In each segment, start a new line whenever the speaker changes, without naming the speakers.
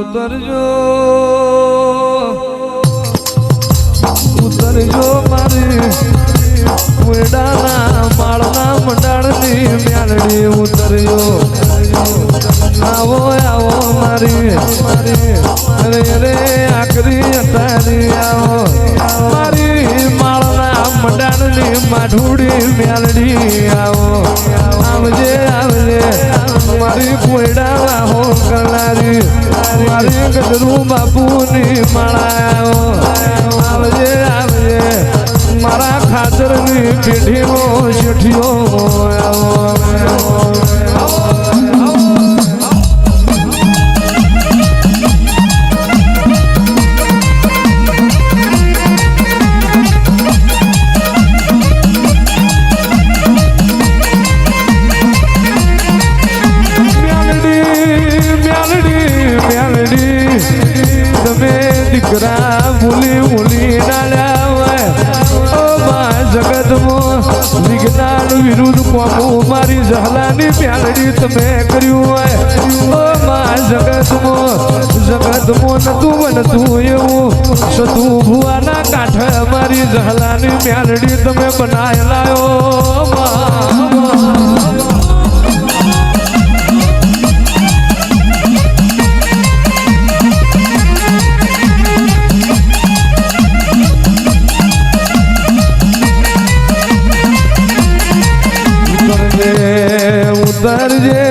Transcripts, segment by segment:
ઉતરજો ઉતરજો મારી વેડાના માળના મંડાળની મ્યાલડી ઉતરજો આવો આવો મારી અરે અરે આકરી અતારી આવો મારી માળના મંડાળની માઢુડી મ્યાલડી આવો આવજે આવજે મારી કોયડા હો કરનારી મારી ગદરું બાપુની માળા આવજે આવજે મારા ખાતરની પેઢીનો શેઠિયો દીકરા બોલી બોલી ડાલ્યા જગતમાં વિજ્ઞાન વિરુદ્ધ કોમું મારી જહલાની પ્યાલડી તમે કર્યું હોય જગતમાં નતું બનતું એવું સતું ભુવાના કાંઠે મારી જહલાની પ્યાલડી તમે બનાયેલાયો ઉતરજે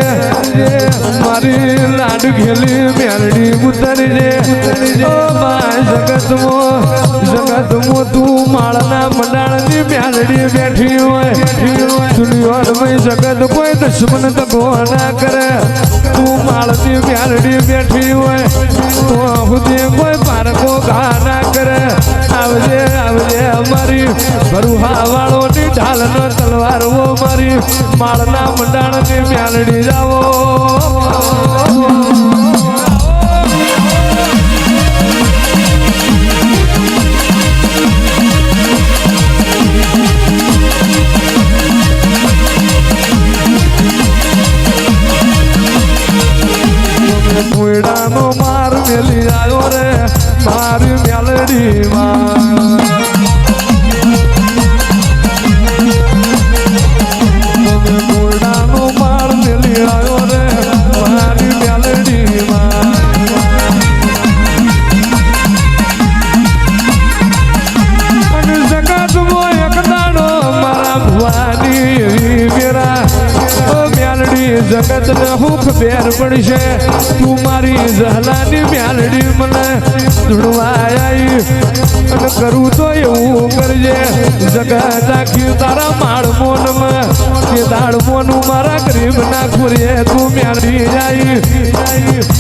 મારી લાડ ઘેલી મ્યાલડી ઉતરજે જગતમાં તું માળના મંડાળની મ્યાલડી બેઠી હોય દુનિયામાં જગત કોઈ દુશ્મન દગો ના કરે તું માળની મ્યાલડી બેઠી હોય તો સુધી કોઈ પારકો ઘા ના કરે આવજે આવજે અમારી ભરુહા વાળોની ઢાલનો તલવારો મારી માળના મંડાળની મ્યાલડી જાવો કોયડાનો માર મેલી આવ્યો રે મારી મ્યાલડીમાં જગત ને હુખ બેર પડશે તું મારી જહલાની મ્યાલડી મને ધૂળવાઈ અને કરું તો એવું કરજે જગત આખી તારા માળ મોનમાં કે દાળ મોનું મારા ગરીબ ના ખોરીએ તું મ્યાલડી જાય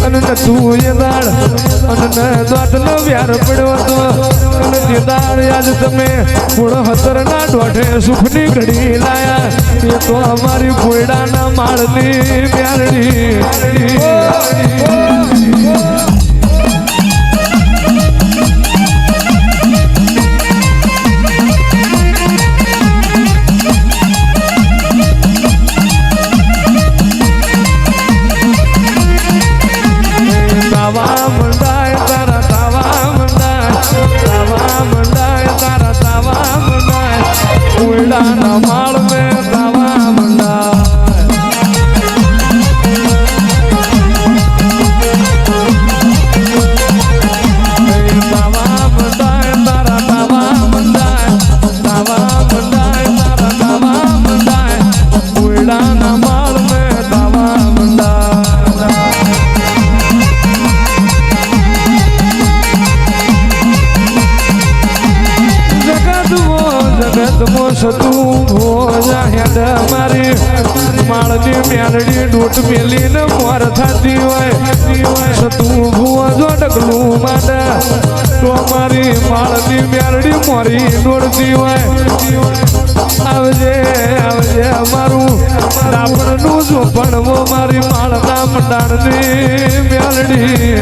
અને તું એ દાળ અને દોટ નો વ્યાર પડ્યો તો અને તે દાળ યાદ તમે ગુણ હતર ના દોઢે સુખની ઘડી લાયા એ તો અમારી કોયડાના માળની મ્યાલડી તાવા મંડાય તારા તાવા મંડાય તારા તાવા મંડાય કોયડાના માળ મેં તાવા મંડાય મારી માળની મ્યાલડી ડૂટ મેલીને મોર થતી હોય સતું ભુવા જો ડગલું માટે તો મારી માળની મ્યાલડી મોરી દોડતી હોય આવજે આવજે અમારું રાપણનું જો ભણવો મારી માળના મંડાણની મ્યાલડી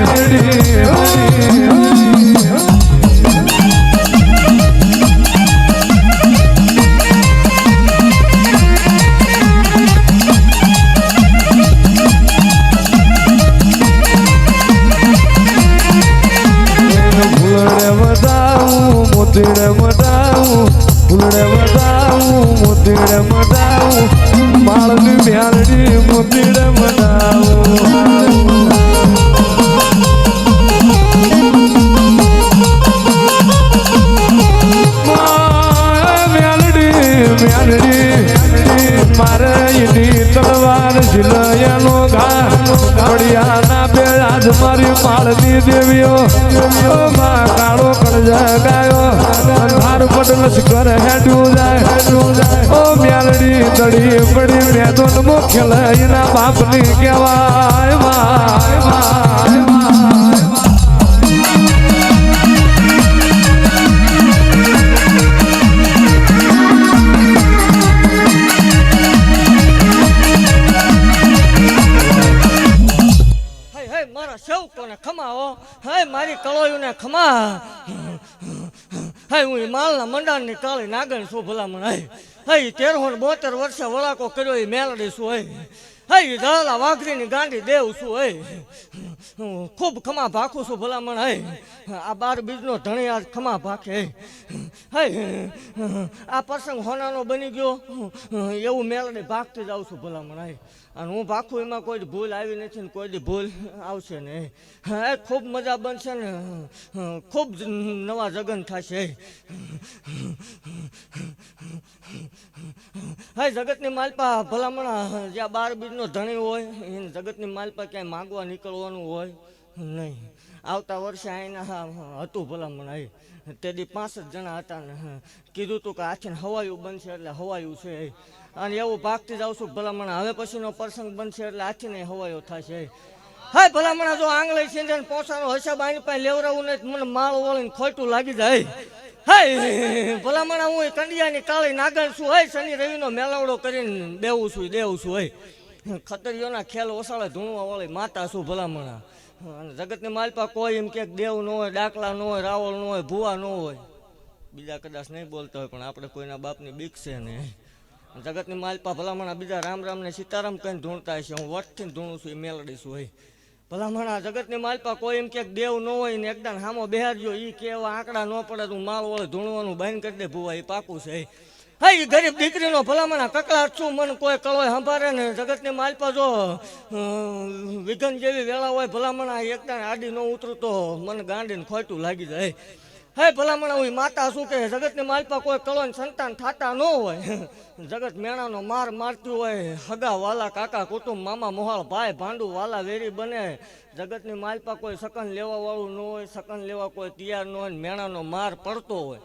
મ્યાલડી મુંદીડ મનાવું મારે એની તલવાર ઝીલયાનો ઘા ઘડિયાના બે આજ મારી માળની દેવીઓ માં કાળો કણજા ગાયો અંધાર પડ લશ્કર હેડ્યું જાય ઓ મ્યાલડી દડી પડી મેદોન મુખ્ય એના બાપની કહેવાય
ખમા હાય મારી કળોયુને ખમા હાય હું માલના મંડાણની કાળી નાગણ છું ભલામણ હાય હાય 1372 વર્ષે વળાકો કર્યો એ મેલડી છું હાય ધાલા વાઘરીની ગાંડી દેવ છું હાય ખૂબ ખમા ભાખું છું ભલામણ હાય આ 12 બીજનો ધણી આજ ખમા ભાખે હાય આ પ્રસંગ હોનાનો બની ગયો એવું મેલડી ભાગતી જાઉં છું ભલામણ હાય અને હું ભાખું એમાં કોઈ ભૂલ આવી નથી ને કોઈ ભૂલ આવશે ને હા ખૂબ મજા બનશે ને ખૂબ નવા જગન થશે હા જગતની માલપા ભલામણા જ્યાં 12 બીજનો ધણી હોય એને જગતની માલપા ક્યાંય માગવા નીકળવાનું હોય નહીં આવતા વર્ષે આઈના હતું ભલામણ આવી તેથી 5 જણા હતા ને કીધું તું કે આખીને હવાયું બનશે એટલે હવાયું છે અને એવું ભાગતી જાઉં છું ભલામણા હવે પછીનો પ્રસંગ બનશે એટલે આખીને હવાયો થશે હાય ભલામણા જો આંગળી સિંધન પોસાનો હિસાબ આની પાસે લેવરાવું નહીં મને માળ વળીને ખોટું લાગી જાય હાય ભલામણા હું કંડિયાની કાળી નાગણ છું હાય શનિ રવિનો મેલાવડો કરીને દેવું છું હાય ખતરીઓના ખેલ ઓસાળે ધૂણવા વાળી માતા છું ભલામણા અને જગતની માલપા કોઈ એમ કે દેવ ન હોય ડાકલા ન હોય રાવળ ન હોય ભુવા ન હોય બીજા કદાચ નહીં બોલતા હોય પણ આપણે કોઈના બાપની બીક છે ને જગતની માલપા ભલામણા બીજા રામ રામ ને સીતારામ કઈ ધૂણતા હશે હું વટથી ધૂણું છું એ મેલડી છું હોય ભલામણા જગતની માલપા કોઈ એમ કે દેવ ન હોય ને એકદમ હામો બેહારજો એ કેવા આંકડા ન પડે તું માળ વળે ધૂણવાનું બંધ કરી દે ભુવા એ પાકું છે હા એ ગરીબ દીકરીનો ભલામણા કકળાટ છું મને કોઈ કળોય સંભાળે ને જગતની માલપા જો વિઘન જેવી વેળા હોય ભલામણા એકદમ આડી ન ઉતરું તો મને ગાંડીને ખોટું લાગી જાય હે ભલામણા હું માતા શું કે જગતની માલપા કોઈ કળોય સંતાન થતા ન હોય જગત મેણાનો માર મારતી હોય હગા વાલા કાકા કુટુંબ મામા મોહાળ ભાઈ ભાંડુ વાલા વેરી બને જગતની માલપા કોઈ સકન લેવા વાળું ન હોય સકન લેવા કોઈ તૈયાર ન હોય મેણાનો માર પડતો હોય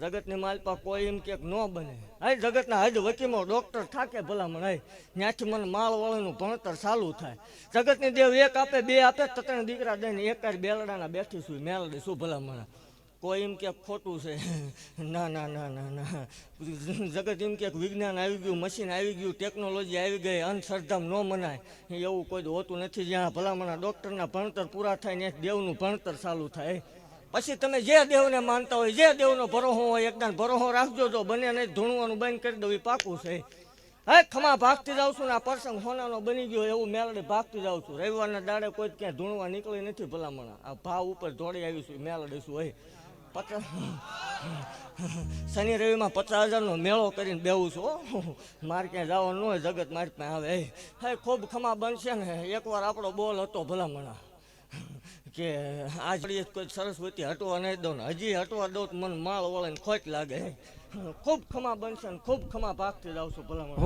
જગતની માલપા કોઈ એમ કે ન બને હા જગતના હજ વકીમો ડોક્ટર થાકે ભલામણ હાય ત્યાંથી મને માળ વાળીનું ભણતર ચાલુ થાય જગતની દેવ એક આપે બે આપે ત્રણ દીકરા દઈને એક બેલડાના બેઠી છું મેલડી શું ભલામણ કોઈ એમ કે ખોટું છે ના ના ના ના ના જગત એમ કે વિજ્ઞાન આવી ગયું મશીન આવી ગયું ટેકનોલોજી આવી ગઈ અંધશ્રદ્ધામ ન મનાય એવું કોઈ હોતું નથી જ્યાં ભલામણા ડૉક્ટરના ભણતર પૂરા થાય ને દેવનું ભણતર ચાલુ થાય પછી તમે જે દેવને માનતા હોય જે દેવનો ભરોહો હોય એકદમ ભરોહો રાખજો જો બને નહીં ધૂણવાનું બંધ કરી દઉં એ પાકું છે હા ખમા ભાગતી જાઉં છું ને આ પ્રસંગ હોનાનો બની ગયો એવું મેલડી ભાગતી જાઉં છું રવિવારના દાડે કોઈ ક્યાંય ધૂણવા નીકળી નથી ભલામણા આ ભાવ ઉપર દોડી આવીશું મેલડી છું હોય શનિ રવિમાં 50,000નો મેળો કરીને બેવું છું મારે ક્યાંય જવાનું ન હોય જગત મારી પાસે આવે હા ખૂબ ખમા બનશે ને એકવાર આપણો બોલ હતો ભલામણા કે આ જોડીએ કોઈ સરસ્વતી હટવા નહીં દઉં ને હજી હટવા દઉં તો મને માળ વળે ખોટ લાગે ખૂબ ખમા બનશે ને ખૂબ ખમા ભાગતી જાઉં છું ભલામણા